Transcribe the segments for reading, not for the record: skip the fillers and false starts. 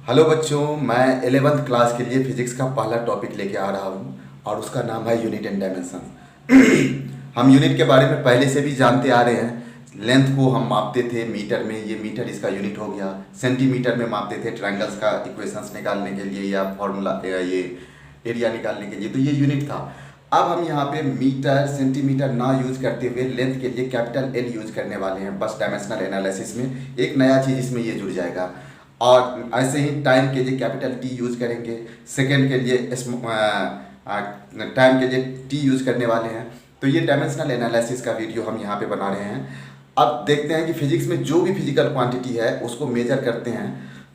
Hello बच्चों, मैं 11th class के लिए फिजिक्स का पहला टॉपिक लेके आ रहा हूँ और उसका नाम है यूनिट एंड डायमेंशन। हम यूनिट के बारे में पहले से भी जानते आ रहे हैं। लेंथ को हम मापते थे मीटर में, ये मीटर इसका यूनिट हो गया। सेंटीमीटर में मापते थे ट्रायंगल्स का इक्वेशंस निकालने के लिए या फॉर्मूला ये एरिया निकालने के लिए, तो ये यूनिट था। अब हम यहाँ पे मीटर सेंटीमीटर ना यूज करते हुए लेंथ के लिए कैपिटल एल यूज करने वाले हैं। बस डायमेंशनल एनालिसिस में एक नया चीज़ इसमें ये जुड़ जाएगा। और ऐसे ही टाइम के लिए कैपिटल टी यूज करेंगे, सेकेंड के लिए टाइम के लिए टी यूज करने वाले हैं। तो ये डायमेंशनल एनालिसिस का वीडियो हम यहाँ पे बना रहे हैं। अब देखते हैं कि फिजिक्स में जो भी फिजिकल क्वांटिटी है उसको मेजर करते हैं।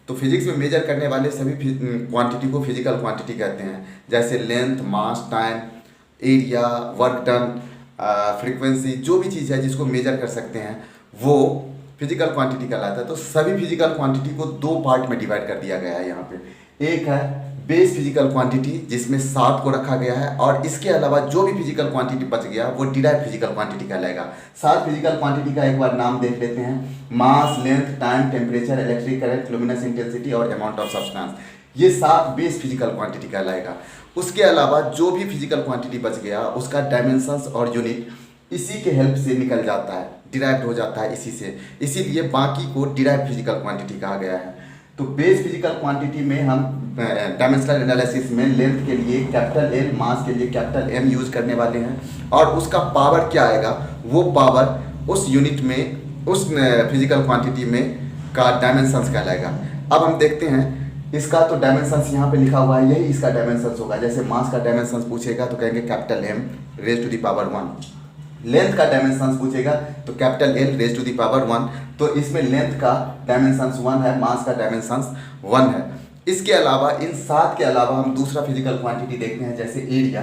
तो फिजिक्स में मेजर करने वाले सभी क्वांटिटी को फिजिकल क्वांटिटी कहते हैं, जैसे length, mass, time, area, work done, frequency, जो भी चीज़ है जिसको मेजर कर सकते हैं वो फिजिकल क्वांटिटी कहलाता है। तो सभी फिजिकल क्वांटिटी को दो पार्ट में डिवाइड कर दिया गया है यहाँ पे। एक है बेस फिजिकल क्वांटिटी जिसमें 7 को रखा गया है, और इसके अलावा जो भी फिजिकल क्वांटिटी बच गया वो डिराइव फिजिकल क्वांटिटी कहलाएगा। 7 फिजिकल क्वांटिटी का एक बार नाम देख लेते हैं। Mass, length, time, temperature, electric current, luminous intensity और अमाउंट ऑफ सब्सटेंस, ये 7 बेस फिजिकल क्वांटिटी कहलाएगा। उसके अलावा जो भी फिजिकल क्वांटिटी बच गया उसका डायमेंशंस और यूनिट इसी के हेल्प से निकल जाता है, डिराइव्ड हो जाता है इसी से, इसीलिए बाकी को डिराइव फिजिकल क्वांटिटी कहा गया है। तो बेस फिजिकल क्वांटिटी में हम डायमेंशनल एनालिसिस में लेंथ के लिए कैपिटल एल, मास के लिए कैपिटल एम यूज करने वाले हैं, और उसका पावर क्या आएगा वो पावर उस यूनिट में, उस फिजिकल क्वांटिटी में का डायमेंशंस कहलाएगा। अब हम देखते हैं इसका, तो डायमेंशंस यहाँ पे लिखा हुआ है, यही इसका डायमेंशंस होगा। जैसे मास का डायमेंशंस पूछेगा तो कहेंगे capital M raise to the power 1। Length का डायमेंशंस पूछेगा तो capital L raise to the power 1। तो इसमें लेंथ का डायमेंशंस 1 है, मास का डायमेंशंस 1 है। इसके अलावा इन 7 के अलावा हम दूसरा फिजिकल क्वांटिटी देखते हैं, जैसे एरिया।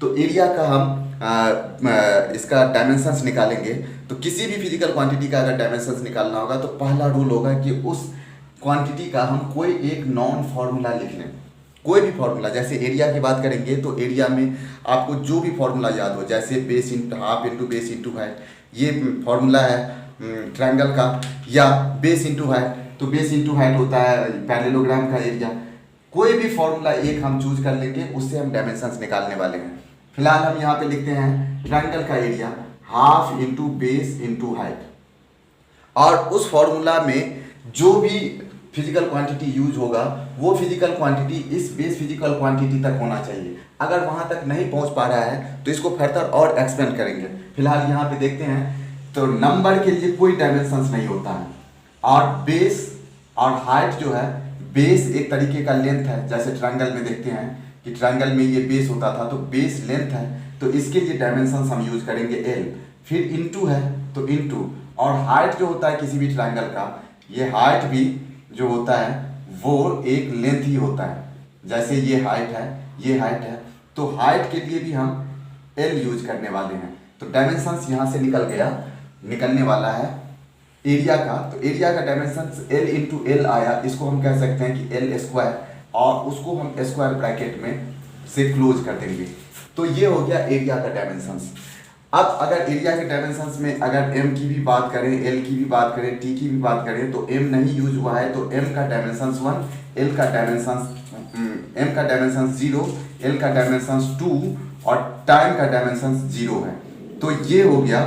तो एरिया का हम इसका डायमेंशंस निकालेंगे। तो किसी भी फिजिकल क्वांटिटी का अगर डायमेंशंस निकालना होगा तो पहला रूल होगा कि उस क्वांटिटी का हम कोई एक नॉन फार्मूला लिख लें, कोई भी फार्मूला। जैसे एरिया की बात करेंगे तो एरिया में आपको जो भी फार्मूला याद हो, जैसे base into half into base into height, ये फार्मूला है ट्रायंगल का, या बेस इंटू हाइट, तो बेस इंटू हाइट होता है पैरेललोग्राम का एरिया। कोई भी फार्मूला एक हम चूज कर लेंगे, उससे हम डायमेंशंस निकालने वाले हैं। फिलहाल हम यहाँ पे लिखते हैं ट्रायंगल का area half into base into height, और उस फॉर्मूला में जो भी फिजिकल क्वांटिटी यूज होगा वो फिजिकल क्वांटिटी इस बेस फिजिकल क्वांटिटी तक होना चाहिए। अगर वहाँ तक नहीं पहुँच पा रहा है तो इसको फर्दर और एक्सपेंड करेंगे। फिलहाल यहाँ पे देखते हैं तो नंबर के लिए कोई डायमेंशंस नहीं होता है, और बेस और हाइट जो है, बेस एक तरीके का लेंथ है। जैसे ट्रायंगल में देखते हैं कि ट्रायंगल में ये बेस होता था, तो बेस लेंथ है, तो इसके लिए डायमेंशंस हम यूज करेंगे एल। फिर इंटू है तो इंटू, और हाइट जो होता है किसी भी ट्रायंगल का, ये हाइट भी जो होता है वो एक लेंथ ही होता है। जैसे ये हाइट है, ये हाइट है, तो हाइट के लिए भी हम एल यूज करने वाले हैं। तो डायमेंशंस यहाँ से निकल गया, निकलने वाला है एरिया का। तो एरिया का डायमेंशंस एल इंटू एल आया, इसको हम कह सकते हैं कि एल स्क्वायर, और उसको हम स्क्वायर ब्रैकेट में से क्लोज कर देंगे। तो ये हो गया एरिया का डायमेंशंस। अब अगर एरिया के डायमेंशंस में अगर m की भी बात करें, l की भी बात करें, t की भी बात करें, तो m नहीं यूज हुआ है, तो m का डायमेंशंस 1, m का डायमेंशंस 0, l का डायमेंशंस 2 और टाइम का डायमेंशंस 0 है। तो ये हो गया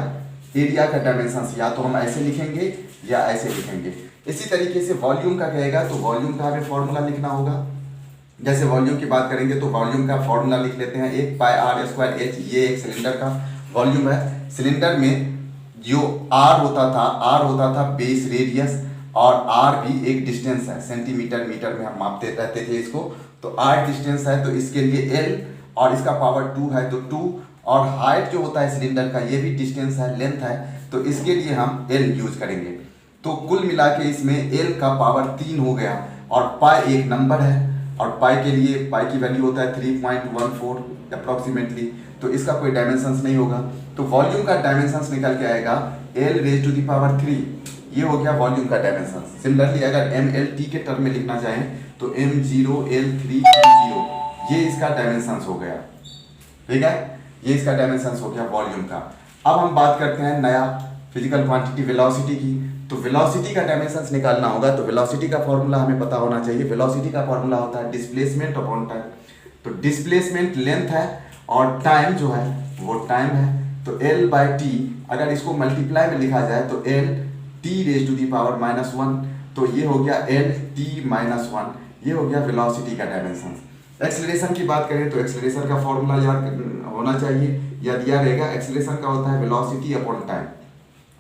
एरिया का डायमेंशंस। या तो हम ऐसे लिखेंगे या ऐसे लिखेंगे। इसी तरीके से वॉल्यूम का कहेगा तो वॉल्यूम का हमें फॉर्मूला लिखना होगा। जैसे वॉल्यूम की बात करेंगे तो वॉल्यूम का फॉर्मूला लिख लेते हैं, 1 पाई आर स्क्वायर एच। ये एक सिलेंडर का वॉल्यूम है। सिलेंडर में जो आर होता था बेस रेडियस, और आर भी एक डिस्टेंस है, सेंटीमीटर मीटर में हम मापते रहते थे इसको। तो आर डिस्टेंस है, तो इसके लिए एल, और इसका पावर 2 है तो 2, और हाइट जो होता है सिलेंडर का ये भी डिस्टेंस है, लेंथ है, तो इसके लिए हम एल यूज करेंगे। तो कुल मिला के इसमें एल का पावर 3 हो गया, और पाई एक नंबर है, और पाई के लिए पाई की वैल्यू होता है 3.14 अप्रॉक्सीमेटली, तो इसका कोई डायमेंशंस नहीं होगा। तो वॉल्यूम का डायमेंशंस निकल के आएगा L raise to the power 3। ये हो गया वॉल्यूम का डायमेंशंस। सिमिलरली अगर एम एल टी के टर्म में लिखना चाहें तो m0 l3 0, ये इसका डायमेंशंस हो गया। ठीक है, ये इसका डायमेंशंस हो गया वॉल्यूम का। अब हम बात करते हैं नया फिजिकल क्वांटिटी वेलोसिटी की। तो वेलोसिटी का डायमेंशंस निकालना होगा, तो वेलोसिटी का फॉर्मूला हमें पता होना चाहिए। वेलोसिटी का फॉर्मूला होता है डिस्प्लेसमेंट अपॉन टाइम। तो डिस्प्लेसमेंट लेंथ है और टाइम जो है वो टाइम है, तो L/t अगर इसको मल्टीप्लाई में लिखा जाए तो L(t⁻⁻1), तो ये हो गया L(t−1), ये हो गया वेलोसिटी का डायमेंशन। एक्सेलरेशन की बात करें तो एक्सेलरेशन का फॉर्मूला याद होना चाहिए, या दिया रहेगा। एक्सेलरेशन का होता है वेलोसिटी अपॉन टाइम।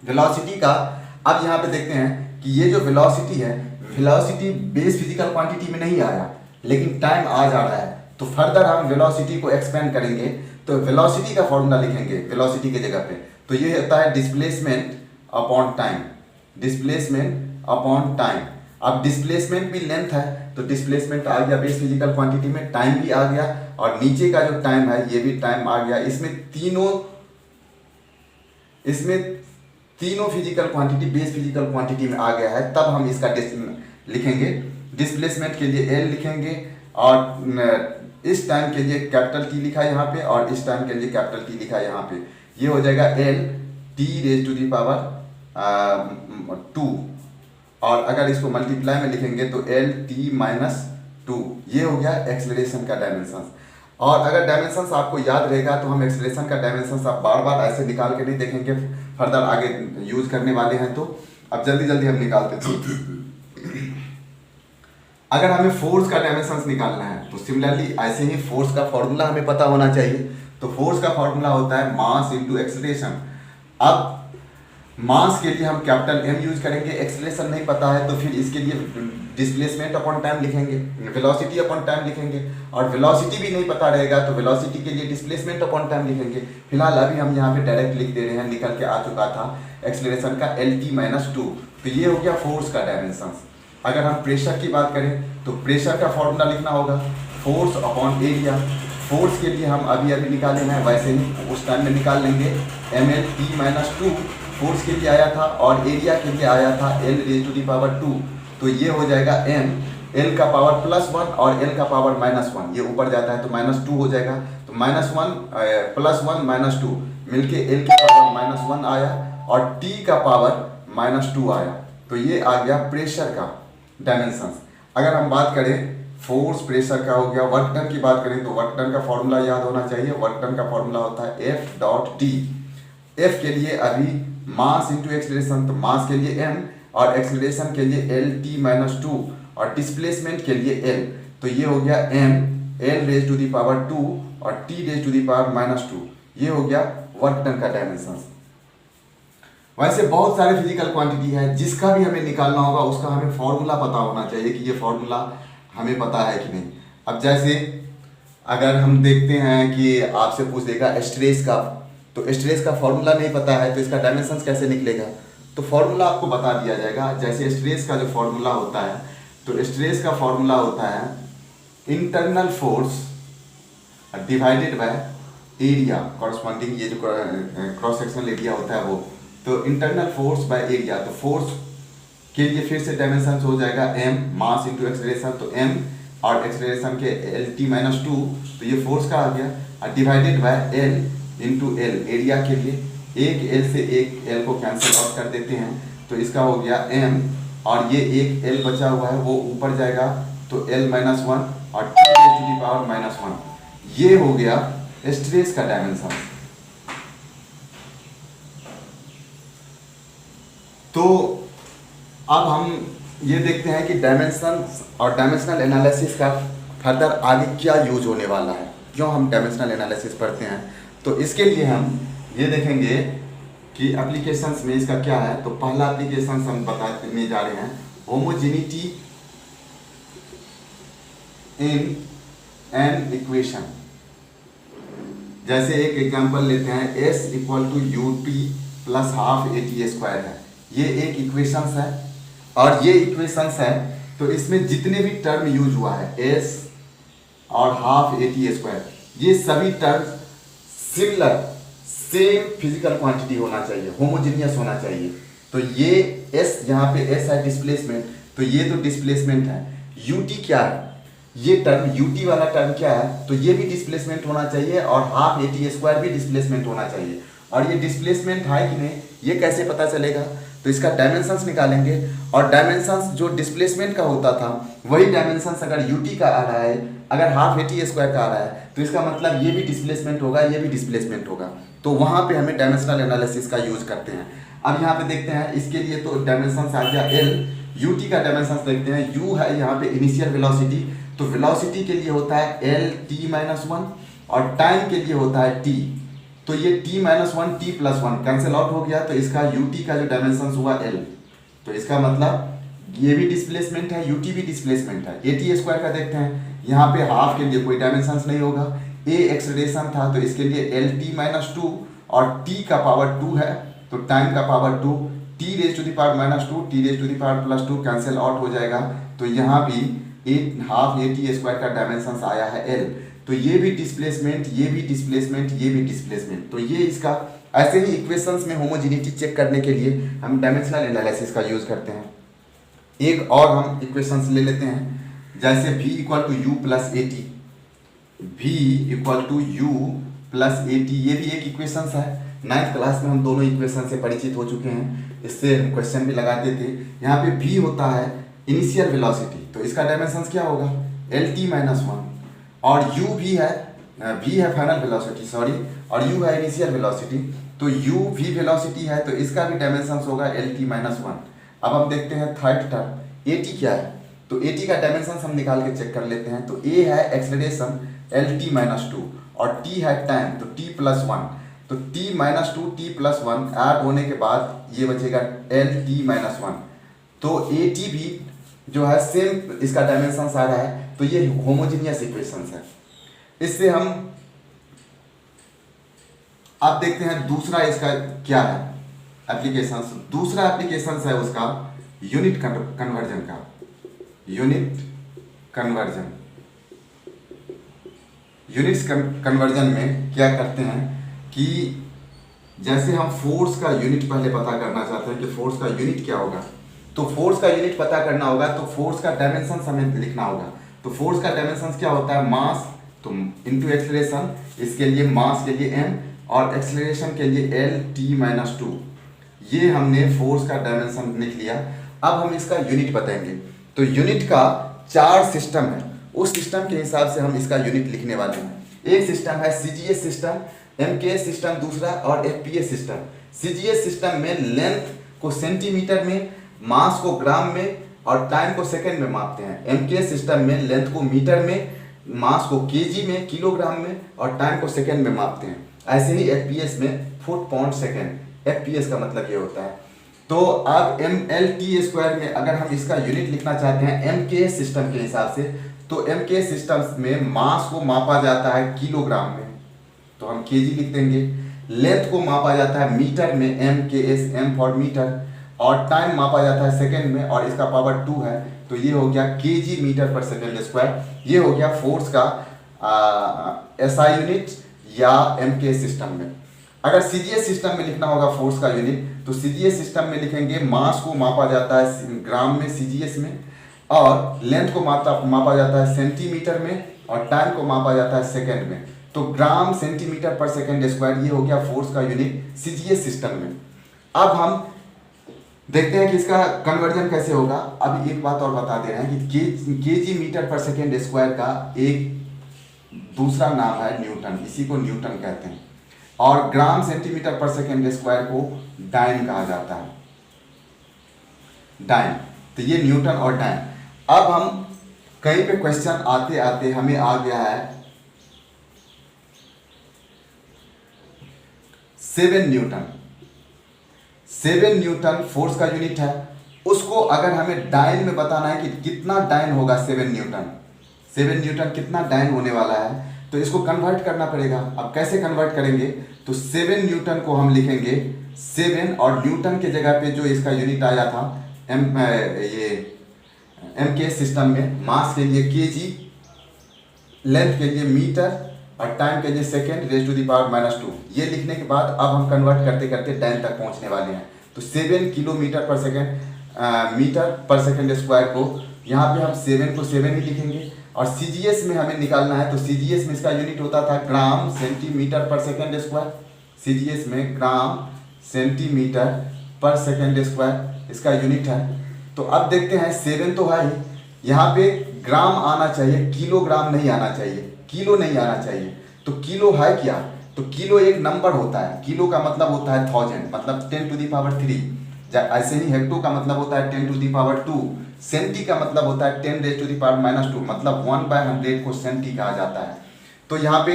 वेलोसिटी का अब यहाँ पे देखते हैं कि ये जो वेलोसिटी है, वेलोसिटी बेस फिजिकल क्वांटिटी में नहीं आया, लेकिन टाइम आ जा रहा है। तो फर्दर हम वेलोसिटी को एक्सपेंड करेंगे, तो वेलोसिटी का फॉर्मूला लिखेंगे वेलोसिटी के जगह पे, तो ये होता है displacement upon time. Displacement upon time. अब डिस्प्लेसमेंट भी लेंथ है, तो डिस्प्लेसमेंट आ गया बेस फिजिकल क्वांटिटी में, टाइम भी आ गया, और नीचे का जो टाइम है ये भी टाइम आ गया। इसमें तीनों physical quantity base physical quantity में आ गया है। तब हम इसका लिखेंगे। डिस्प्लेसमेंट के लिए L लिखेंगे, और इस टाइम के लिए कैपिटल T लिखा है यहाँ पे, और इस टाइम के लिए कैपिटल T लिखा है यहाँ पे। ये हो जाएगा L(t⁻²), और अगर इसको मल्टीप्लाई में लिखेंगे तो L(t−2), ये हो गया एक्सेलरेशन का डायमेंशन। और अगर डायमेंशंस आपको याद रहेगा तो हम एक्सेलरेशन का डायमेंशंस आप बार बार ऐसे निकाल के नहीं देखेंगे, फर्दर आगे यूज करने वाले हैं, तो अब जल्दी जल्दी हम निकालते हैं। अगर हमें फोर्स का डायमेंशंस निकालना है तो सिमिलरली ऐसे ही फोर्स का फॉर्मूला हमें पता होना चाहिए। तो फोर्स का फॉर्मूला होता है मास इंटू एक्सेलरेशन। अब मास के लिए हम कैपिटल M यूज करेंगे, एक्सेलरेशन नहीं पता है तो फिर इसके लिए डिस्प्लेसमेंट अपॉन टाइम लिखेंगे, वेलोसिटी अपॉन टाइम लिखेंगे, और वेलोसिटी भी नहीं पता रहेगा तो वेलोसिटी के लिए डिस्प्लेसमेंट अपॉन टाइम लिखेंगे। फिलहाल अभी हम यहाँ पे डायरेक्ट लिख दे रहे हैं, निकल के आ चुका था एक्सेलरेशन का L(t−2). तो ये हो गया फोर्स का डायमेंशन। अगर हम प्रेशर की बात करें तो प्रेशर का फॉर्मूला लिखना होगा फोर्स अपॉन एरिया। फोर्स के लिए हम अभी निकाले हैं, वैसे ही उस टाइम में निकाल लेंगे। mL(t−2) फोर्स के लिए आया था, और एरिया के लिए आया था L(2). तो ये हो जाएगा m, L का पावर +1 और L का पावर -1, ये ऊपर जाता है तो -2 हो जाएगा। तो -1 +1 -2 मिलके L के पावर -1 आया, और T का पावर -2 आया। तो ये आ गया प्रेशर का डायमेंशन। अगर हम बात करें फोर्स प्रेशर का हो गया। वर्क डन की बात करें तो वर्क डन का फॉर्मूला याद होना चाहिए। वर्क डन का फॉर्मूला होता है F.D। F के लिए अभी मास इंटू एक्सेलरेशन, तो मास के लिए m और एक्सेलरेशन के लिए L(t−2) और डिस्प्लेसमेंट के लिए L। तो ये हो गया m L(2) और T(−2), ये हो गया वर्क डन का डायमेंशन। वैसे बहुत सारे फिजिकल क्वांटिटी है, जिसका भी हमें निकालना होगा उसका हमें फॉर्मूला पता होना चाहिए कि ये फॉर्मूला हमें पता है कि नहीं। अब जैसे अगर हम देखते हैं कि आपसे पूछ देगा स्ट्रेस का, तो स्ट्रेस का फॉर्मूला नहीं पता है तो इसका डायमेंशंस कैसे निकलेगा, तो फॉर्मूला आपको बता दिया जाएगा। जैसे स्ट्रेस का जो फॉर्मूला होता है, तो स्ट्रेस का फॉर्मूला होता है internal force divided by area corresponding, ये जो क्रॉस सेक्शनल एरिया होता है वो, तो इंटरनल फोर्स बाय एरिया। तो फोर्स के लिए फिर से डायमेंशन हो जाएगा m, मास इंटू एक्सेलरेशन, तो m और एक्सेलरेशन के L(t−2), तो ये फोर्स का आ गया, और divided by L into L, area के लिए एक L से एक L को कैंसिल आउट कर देते हैं, तो इसका हो गया m, और ये एक L बचा हुआ है वो ऊपर जाएगा, तो L-1 और T⁻⁻1। ये हो गया स्ट्रेस का डायमेंशन। तो अब हम ये देखते हैं कि डायमेंशन और डायमेंशनल एनालिसिस का फर्दर आगे क्या यूज होने वाला है, क्यों हम डायमेंशनल एनालिसिस पढ़ते हैं। तो इसके लिए हम ये देखेंगे कि एप्लीकेशंस में इसका क्या है। तो पहला एप्लीकेशन हम बताने जा रहे हैं होमोजेनिटी इन एन इक्वेशन। जैसे एक एग्जांपल लेते हैं, S = UT + ½ AT² है, ये एक इक्वेशंस है। और ये इक्वेशंस है तो इसमें जितने भी टर्म यूज हुआ है S और ½ AT², ये सभी term similar same physical quantity होना चाहिए, होमोजेनियस होना चाहिए। तो ये S, यहाँ पे S है डिस्प्लेसमेंट, तो ये तो डिस्प्लेसमेंट है। UT क्या है, ये टर्म UT वाला टर्म क्या है, तो ये भी डिस्प्लेसमेंट होना चाहिए, और ½ AT² भी डिस्प्लेसमेंट होना चाहिए। और ये डिस्प्लेसमेंट है कि नहीं, ये कैसे पता चलेगा, तो इसका डायमेंशंस निकालेंगे, और डायमेंशंस जो डिस्प्लेसमेंट का होता था वही डायमेंशंस अगर यूटी का आ रहा है, अगर हाफ एटी स्क्वायर का आ रहा है, तो इसका मतलब ये भी डिस्प्लेसमेंट होगा, ये भी डिस्प्लेसमेंट होगा। तो वहाँ पे हमें डायमेंशनल एनालिसिस का यूज करते हैं। अब यहाँ पे देखते हैं इसके लिए, तो डायमेंशंस आ गया एल, यूटी का डायमेंशंस देखते हैं, यू है यहाँ पे इनिशियल वेलोसिटी, तो वेलोसिटी के लिए होता है एल टी माइनस वन, और टाइम के लिए होता है टी, तो ये t minus one T plus one cancel out हो गया, तो इसका ut का जो डायमेंशन हुआ l, तो इसका मतलब ये भी डिस्प्लेसमेंट है, ut भी डिस्प्लेसमेंट है। एटी स्क्वायर का देखते हैं, यहाँ पे हाफ के लिए कोई डायमेंशन नहीं होगा, a एक्सेलरेशन था तो इसके लिए एल टी माइनस टू, और t का पावर 2 है तो टाइम का power 2, t raise to the power minus two, t raise to the power plus 2 cancel out हो जाएगा, तो यहाँ भी हाफ ए टी स्क्वायर का डायमेंशन आया है l। तो ये भी डिस्प्लेसमेंट, ये भी डिस्प्लेसमेंट, ये भी डिस्प्लेसमेंट, तो ये इसका ऐसे ही इक्वेशंस में होमोजेनिटी चेक करने के लिए हम डायमेंशनल एनालिसिस का यूज करते हैं। एक और हम इक्वेशंस ले लेते हैं, जैसे v equal to u plus a t, v equal to u plus a t, ये भी एक इक्वेशंस है। 9th क्लास में हम दोनों इक्वेशन से परिचित हो चुके हैं, इससे हम क्वेश्चन भी लगाते थे। यहाँ पे v होता है इनिशियल वेलोसिटी, तो इसका डायमेंशन क्या होगा एल टी माइनस वन, और u भी है, v है फाइनल वेलोसिटी सॉरी, और u है इनिशियल वेलोसिटी, तो u v वेलोसिटी है तो इसका भी डायमेंशन होगा एल टी माइनस वन। अब हम देखते हैं थर्ड टर्म ए टी क्या है, तो ए टी का डायमेंशन हम निकाल के चेक कर लेते हैं। तो a है acceleration L T minus two, और t है टाइम तो t प्लस वन, तो t minus two T plus one add होने के बाद ये बचेगा एल टी माइनस वन, तो ए टी भी जो है सेम इसका डायमेंशन आ रहा है, तो ये होमोजेनियस इक्वेशंस है। इससे हम आप देखते हैं दूसरा इसका क्या है एप्लीकेशंस, दूसरा एप्लीकेशंस है उसका यूनिट कन्वर्जन का, यूनिट कन्वर्जन। यूनिट्स कन्वर्जन में क्या करते हैं कि जैसे हम फोर्स का यूनिट पहले पता करना चाहते हैं कि फोर्स का यूनिट क्या होगा, तो फोर्स का यूनिट पता करना होगा तो फोर्स का डायमेंशन हमें लिखना होगा। तो फोर्स का डायमेंशन क्या होता है मास तो इनटू एक्सेलरेशन, इसके लिए मास के लिए m और एक्सेलरेशन के लिए एल टी माइनस टू, ये हमने फोर्स का डायमेंशन लिख लिया। अब हम इसका यूनिट बताएंगे, तो यूनिट का 4 सिस्टम है, उस सिस्टम के हिसाब से हम इसका यूनिट लिखने वाले हैं। एक सिस्टम है सीजीएस सिस्टम, एमकेएस सिस्टम दूसरा, और एफपीएस सिस्टम। सीजीएस सिस्टम में लेंथ को सेंटीमीटर में, मास को ग्राम में और टाइम को सेकंड में मापते हैं। एमकेएस सिस्टम में लेंथ को मीटर में, मास को केजी में, किलोग्राम में और टाइम को सेकंड में मापते हैं। ऐसे ही एफपीएस में फुट पाउंड सेकंड, एफपीएस का मतलब ये होता है। तो अब एम एल टी स्क्वायर में अगर हम इसका यूनिट लिखना चाहते हैं एमकेएस सिस्टम के हिसाब से, तो एमकेएस सिस्टम में मास को मापा जाता है किलोग्राम में, तो हम केजी लिख देंगे। लेंथ को मापा जाता है मीटर में, एमकेएस, एम फॉर मीटर, और टाइम मापा जाता है सेकंड में और इसका पावर 2 है, तो ये हो गया केजी मीटर पर सेकंड स्क्वायर। ये हो गया फोर्स का एसआई यूनिट या एमकेएस सिस्टम में। अगर सीजीएस सिस्टम में लिखना होगा फोर्स का यूनिट, तो सीजीएस सिस्टम में लिखेंगे मास को मापा जाता है ग्राम में सीजीएस में, और लेंथ को मापा जाता है सेंटीमीटर में, और टाइम को मापा जाता है सेकंड में। तो ग्राम सेंटीमीटर पर सेकंड स्क्वायर, ये हो गया फोर्स का यूनिट सीजीएस सिस्टम में। अब हम देखते हैं कि इसका कन्वर्जन कैसे होगा। अब एक बात और बता दे रहे हैं कि केजी मीटर पर सेकेंड स्क्वायर का एक दूसरा नाम है न्यूटन, इसी को न्यूटन कहते हैं, और ग्राम सेंटीमीटर पर सेकेंड स्क्वायर को डाइन कहा जाता है, डाइन। तो ये न्यूटन और डाइन। अब हम कहीं पे क्वेश्चन आते आते हमें आ गया है 7 न्यूटन। 7 न्यूटन फोर्स का यूनिट है, उसको अगर हमें डाइन में बताना है कि कितना डाइन होगा 7 न्यूटन, 7 न्यूटन कितना डाइन होने वाला है, तो इसको कन्वर्ट करना पड़ेगा। अब कैसे कन्वर्ट करेंगे, तो 7 न्यूटन को हम लिखेंगे 7, और न्यूटन के जगह पे जो इसका यूनिट आया था एमकेएस सिस्टम में, मास के लिए केजी, लेंथ के लिए मीटर और टाइम के लिए second raise to the power -2। ये लिखने के बाद अब हम कन्वर्ट करते करते डाइन तक पहुंचने वाले हैं। तो 7 किलोमीटर पर सेकेंड मीटर पर सेकेंड स्क्वायर को यहाँ पे हम 7 को 7 ही लिखेंगे, और सीजीएस में हमें निकालना है, तो सीजीएस में इसका यूनिट होता था ग्राम सेंटीमीटर पर सेकेंड स्क्वायर। सीजीएस में ग्राम सेंटीमीटर पर सेकेंड स्क्वायर इसका यूनिट है। तो अब देखते हैं 7 तो है ही, यहाँ पे ग्राम आना चाहिए, किलोग्राम नहीं आना चाहिए, किलो नहीं आना चाहिए। तो किलो है क्या, तो किलो एक नंबर होता है, किलो का मतलब होता है 1000, मतलब 10⁻3। ऐसे ही हेक्टो का मतलब होता है 10⁻2, सेंटी का मतलब होता है 10⁻², मतलब 1/100 को सेंटी कहा जाता है। तो यहाँ पे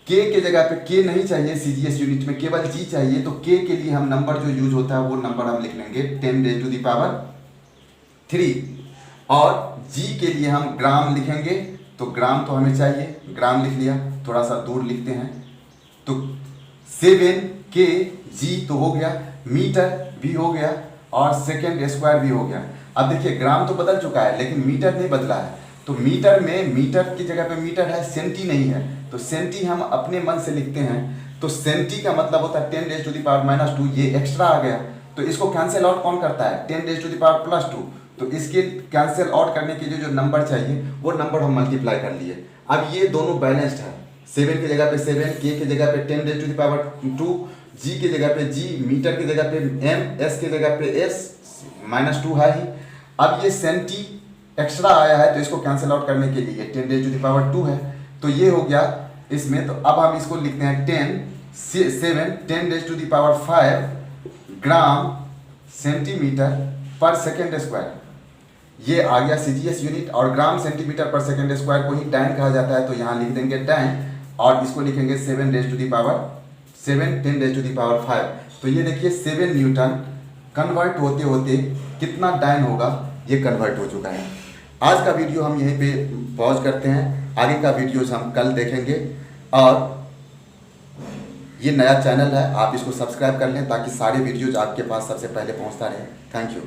के जगह पे के नहीं चाहिए, सीजीएस यूनिट में केवल जी चाहिए। तो के लिए हम नंबर जो यूज होता है वो नंबर हम लिख लेंगे 10⁻3, और जी के लिए हम ग्राम लिखेंगे। तो ग्राम तो हमें चाहिए, ग्राम लिख लिया, थोड़ा सा दूर लिखते हैं। तो 7 के जी तो हो गया, मीटर भी हो गया, और सेकेंड स्क्वायर भी हो गया। अब देखिए ग्राम तो बदल चुका है लेकिन मीटर नहीं बदला है। तो मीटर में मीटर की जगह पे मीटर है, सेंटी नहीं है। तो सेंटी हम अपने मन से लिखते हैं। तो सेंटी का मतलब होता है 10⁻², ये एक्स्ट्रा आ गया। तो इसको कैंसिल आउट कौन करता है, 10⁻²+2। तो इसके कैंसिल आउट करने के लिए जो नंबर चाहिए वो नंबर हम मल्टीप्लाई कर लिए। अब ये दोनों बैलेंस्ड है, 7 की जगह पे 7, के की जगह पे 10⁻², जी की जगह पे जी, मीटर की जगह पे एम, एस की जगह पे एस -2 है ही। अब ये सेंटी एक्स्ट्रा आया है तो इसको कैंसिल आउट करने के लिए 10⁻² है। तो ये हो गया इसमें। तो अब हम इसको लिखते हैं 10⁻5 ग्राम सेंटीमीटर पर सेकेंड स्क्वायर। ये आ गया सीजीएस यूनिट, और ग्राम सेंटीमीटर पर सेकेंड स्क्वायर को ही डाइन कहा जाता है। तो यहाँ लिख देंगे डाइन, और इसको लिखेंगे 10⁻5। तो ये देखिए 7 न्यूटन कन्वर्ट होते होते कितना डाइन होगा, ये कन्वर्ट हो चुका है। आज का वीडियो हम यहीं पे पॉज करते हैं, आगे का वीडियोज हम कल देखेंगे। और ये नया चैनल है, आप इसको सब्सक्राइब कर लें ताकि सारे वीडियोज आपके पास सबसे पहले पहुंचता रहे। Thank you.